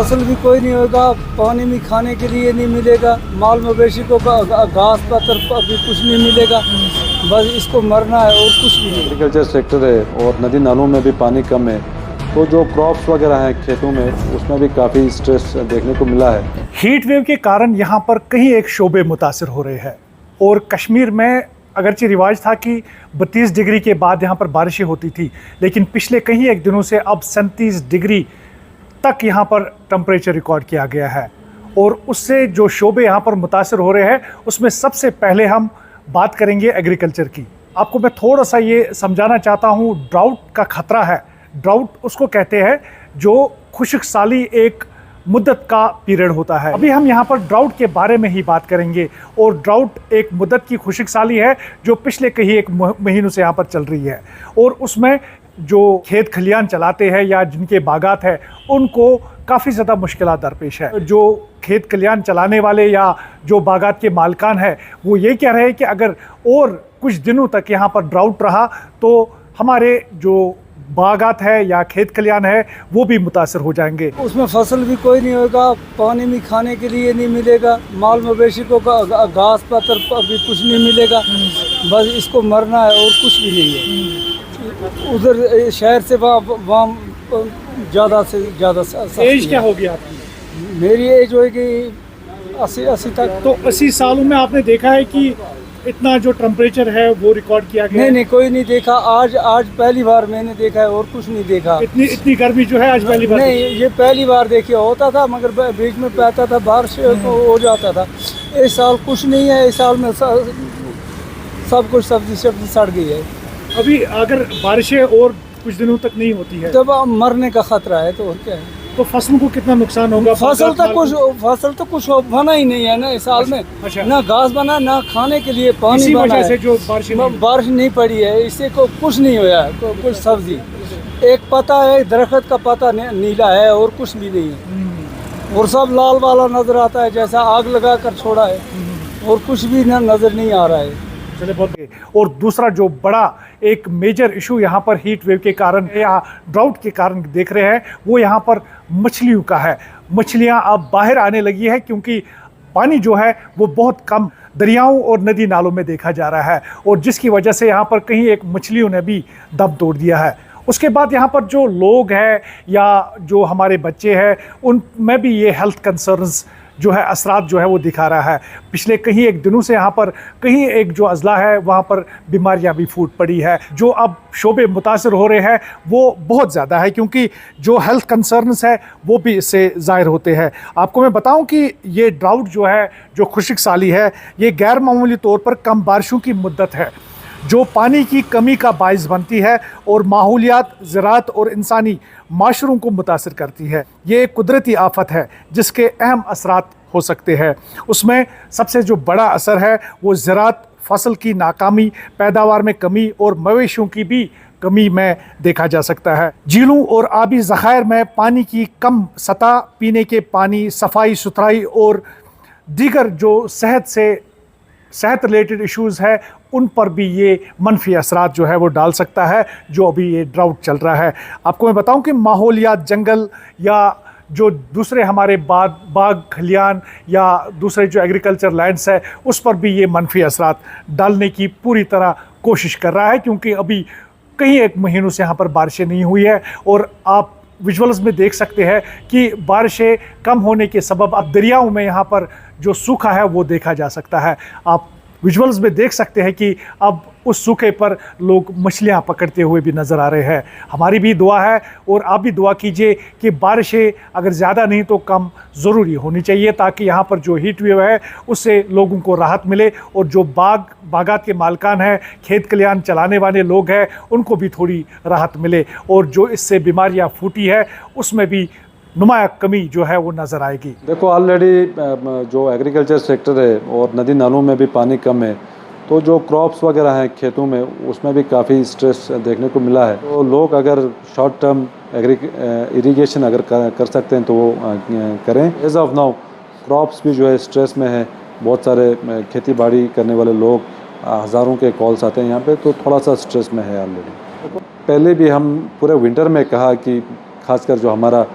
फसल भी कोई नहीं होगा, पानी भी खाने के लिए नहीं मिलेगा, माल मवेशी को घास पत्तर भी कुछ नहीं मिलेगा, बस इसको मरना है और कुछ भी नहीं। एग्रीकल्चर सेक्टर है और नदी नालों में भी पानी कम है, तो जो क्रॉप्स वगैरह हैं खेतों में उसमें भी काफ़ी स्ट्रेस देखने को मिला है। हीट वेव के कारण यहाँ पर कहीं एक शोबे मुतासिर हो रहे हैं और कश्मीर में अगरचे रिवाज था कि 32 डिग्री के बाद यहाँ पर बारिशें होती थी, लेकिन पिछले कहीं एक दिनों से अब 37 डिग्री तक यहाँ पर टेम्परेचर रिकॉर्ड किया गया है और उससे जो शोबे यहाँ पर मुतासिर हो रहे हैं उसमें सबसे पहले हम बात करेंगे एग्रीकल्चर की। आपको मैं थोड़ा सा ये समझाना चाहता हूँ, ड्राउट का खतरा है। ड्राउट उसको कहते हैं जो खुश्क साली एक मुद्दत का पीरियड होता है। अभी हम यहाँ पर ड्राउट के बारे में ही बात करेंगे और ड्राउट एक मुद्दत की खुश्क साली है जो पिछले कहीं एक महीनों से यहाँ पर चल रही है और उसमें जो खेत खलियान चलाते हैं या जिनके बागात है उनको काफ़ी ज़्यादा मुश्किलात दरपेश है। जो खेत खलियान चलाने वाले या जो बागात के मालिकान है वो ये कह रहे हैं कि अगर और कुछ दिनों तक यहाँ पर ड्राउट रहा तो हमारे जो बागात है या खेत खलियान है वो भी मुतासर हो जाएंगे। उसमें फसल भी कोई नहीं होगा, पानी भी खाने के लिए नहीं मिलेगा, माल मवेशी को घास पत्तर भी कुछ नहीं मिलेगा, बस इसको मरना है और कुछ भी नहीं है। उधर शहर से वहाँ ज़्यादा से ज़्यादा। एज क्या होगी आपकी? मेरी एज होगी 80 तक। तो 80 सालों में आपने देखा है कि इतना जो टेम्परेचर है वो रिकॉर्ड किया गया? नहीं, कोई नहीं देखा। आज पहली बार मैंने देखा है और कुछ नहीं देखा। इतनी गर्मी जो है आज पहली बार? नहीं, ये पहली बार देखी। होता था मगर बीच में पैता था, बारिश हो जाता था। इस साल कुछ नहीं है। इस साल में सब कुछ सब्जी सड़ गई है। अभी अगर बारिशें और कुछ दिनों तक नहीं होती है तब मरने का खतरा है। तो और क्या है? तो फसलों को कितना नुकसान होगा? फसल तो कुछ बना ही नहीं है ना इस साल में। अच्छा। ना घास बना, ना खाने के लिए पानी बना है। जो बारिश नहीं पड़ी है इससे कुछ नहीं हुआ है। कुछ सब्जी एक पता है, दरख्त का पता नीला है और कुछ भी नहीं है और सब लाल वाला नजर आता है जैसा आग लगा कर छोड़ा है और कुछ भी नजर नहीं आ रहा है। और दूसरा जो बड़ा एक मेजर इशू यहाँ पर हीट वेव के कारण या ड्राउट के कारण देख रहे हैं वो यहाँ पर मछलियों का है। मछलियाँ अब बाहर आने लगी है क्योंकि पानी जो है वो बहुत कम दरियाओं और नदी नालों में देखा जा रहा है और जिसकी वजह से यहाँ पर कहीं एक मछलियों ने भी दम तोड़ दिया है। उसके बाद यहाँ पर जो लोग हैं या जो हमारे बच्चे हैं उनमें भी ये हेल्थ कंसर्न्स जो है असरात जो है वो दिखा रहा है। पिछले कहीं एक दिनों से यहाँ पर कहीं एक जो अजला है वहाँ पर बीमारियाँ भी फूट पड़ी है। जो अब शोबे मुतासर हो रहे हैं वो बहुत ज़्यादा है क्योंकि जो हेल्थ कंसर्न्स है वो भी इससे ज़ाहिर होते हैं। आपको मैं बताऊं कि ये ड्राउट जो है, जो खुश्क साली है, ये गैर मामूली तौर पर कम बारिशों की मुद्दत है जो पानी की कमी का बाइस बनती है और माहौलियात, ज़राअत और इंसानी माशरों को मुतासर करती है। ये एक कुदरती आफत है जिसके अहम असरात हो सकते हैं। उसमें सबसे जो बड़ा असर है वो ज़राअत, फसल की नाकामी, पैदावार में कमी और मवेशियों की भी कमी में देखा जा सकता है। झीलों और आबी ज़खायर में पानी की कम सतह, पीने के पानी, सफाई सुथराई और दीगर जो सेहत रिलेटेड इश्यूज़ है उन पर भी ये मनफी असरात जो है वो डाल सकता है जो अभी ये ड्राउट चल रहा है। आपको मैं बताऊं कि माहौलियात, जंगल या जो दूसरे हमारे बाग खलियान या दूसरे जो एग्रीकल्चर लैंड्स है उस पर भी ये मनफी असरात डालने की पूरी तरह कोशिश कर रहा है क्योंकि अभी कहीं एक महीनों से यहाँ पर बारिशें नहीं हुई है और आप विजुअल्स में देख सकते हैं कि बारिशें कम होने के सबब अब दरियाओं में यहाँ पर जो सूखा है वो देखा जा सकता है। आप विजुअल्स में देख सकते हैं कि अब उस सूखे पर लोग मछलियाँ पकड़ते हुए भी नज़र आ रहे हैं। हमारी भी दुआ है और आप भी दुआ कीजिए कि बारिशें अगर ज़्यादा नहीं तो कम ज़रूरी होनी चाहिए ताकि यहाँ पर जो हीट वेव है उससे लोगों को राहत मिले और जो बागात के मालिकान हैं, खेत खलियान चलाने वाले लोग हैं, उनको भी थोड़ी राहत मिले और जो इससे बीमारियाँ फूटी है उसमें भी नुमाया कमी जो है वो नज़र आएगी। देखो ऑलरेडी जो एग्रीकल्चर सेक्टर है और नदी नालों में भी पानी कम है, तो जो क्रॉप्स वगैरह हैं खेतों में उसमें भी काफ़ी स्ट्रेस देखने को मिला है। तो लोग अगर शॉर्ट टर्म इरिगेशन अगर कर सकते हैं तो वो करें। एज ऑफ नाउ क्रॉप्स भी जो है स्ट्रेस में है। बहुत सारे खेती बाड़ी करने वाले लोग, हज़ारों के कॉल्स आते हैं यहाँ पे, तो थोड़ा सा स्ट्रेस में है ऑलरेडी। पहले भी हम पूरे विंटर में कहा कि खासकर जो हमारा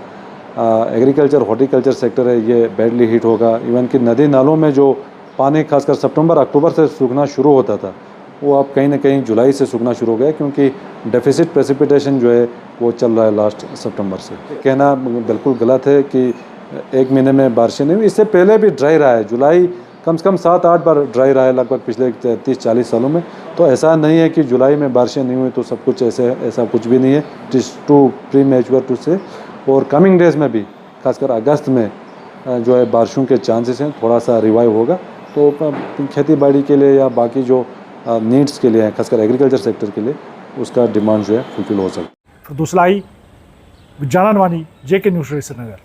एग्रीकल्चर हॉर्टिकल्चर सेक्टर है ये बैडली हिट होगा। इवन कि नदी नालों में जो पानी खासकर सितंबर अक्टूबर से सूखना शुरू होता था वो अब कहीं ना कहीं जुलाई से सूखना शुरू हो गया, क्योंकि डेफिसिट प्रेसिपिटेशन जो है वो चल रहा है लास्ट सितंबर से। कहना बिल्कुल गलत है कि एक महीने में बारिशें नहीं हुई, इससे पहले भी ड्राई रहा है। जुलाई कम से कम 7-8 बार ड्राई रहा है लगभग पिछले 30-40 सालों में। तो ऐसा नहीं है कि जुलाई में बारिशें नहीं हुई तो सब कुछ ऐसा कुछ भी नहीं है। It is too premature to say. और कमिंग डेज में भी खासकर अगस्त में जो है बारिशों के चांसेस हैं, थोड़ा सा रिवाइव होगा तो खेती बाड़ी के लिए या बाकी जो नीड्स के लिए है खासकर एग्रीकल्चर सेक्टर के लिए उसका डिमांड जो है फुलफिल हो सकता है। फिरदौस इलाही, विज्ञानन वाणी, JK न्यूज़, श्रीनगर।